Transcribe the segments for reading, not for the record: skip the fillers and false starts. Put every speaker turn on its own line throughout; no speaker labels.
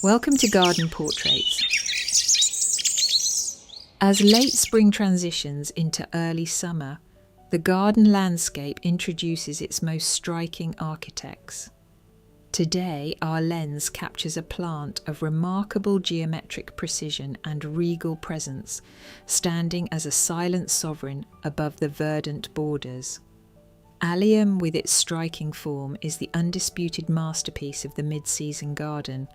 Welcome to Garden Portraits. As late spring transitions into early summer, the garden landscape introduces its most striking architects. Today, our lens captures a plant of remarkable geometric precision and regal presence, standing as a silent sovereign above the verdant borders. Allium, with its striking form, is the undisputed masterpiece of the mid-season garden.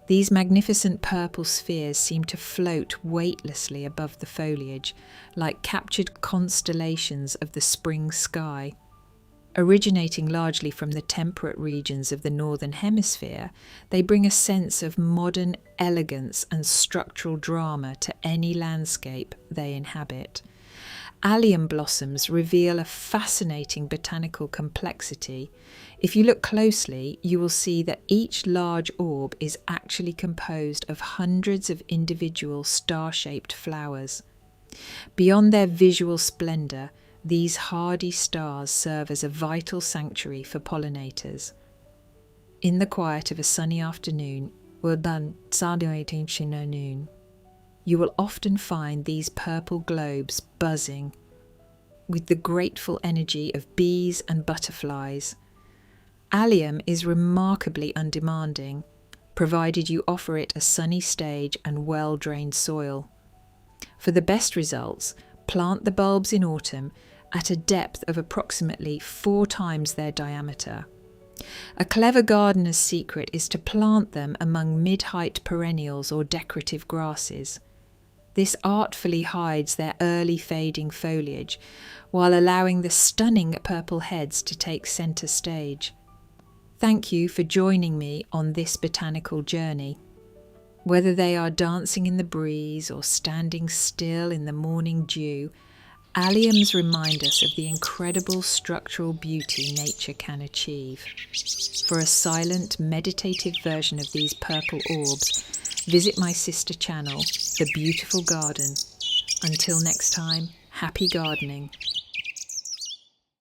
These magnificent purple spheres seem to float weightlessly above the foliage, like captured constellations of the spring sky. Originating largely from the temperate regions of the Northern Hemisphere, they bring a sense of modern elegance and structural drama to any landscape they inhabit. Allium blossoms reveal a fascinating botanical complexity. If you look closely, you will see that each large orb is actually composed of hundreds of individual star-shaped flowers. Beyond their visual splendour, these hardy stars serve as a vital sanctuary for pollinators. In the quiet of a sunny afternoon, you will often find these purple globes buzzing with the grateful energy of bees and butterflies. Allium is remarkably undemanding, provided you offer it a sunny stage and well-drained soil. For the best results, plant the bulbs in autumn at a depth of approximately 4 times their diameter. A clever gardener's secret is to plant them among mid-height perennials or decorative grasses. This artfully hides their early fading foliage, while allowing the stunning purple heads to take centre stage. Thank you for joining me on this botanical journey. Whether they are dancing in the breeze or standing still in the morning dew, alliums remind us of the incredible structural beauty nature can achieve. For a silent, meditative version of these purple orbs, visit my sister channel, The Beautiful Garden. Until next time, happy gardening.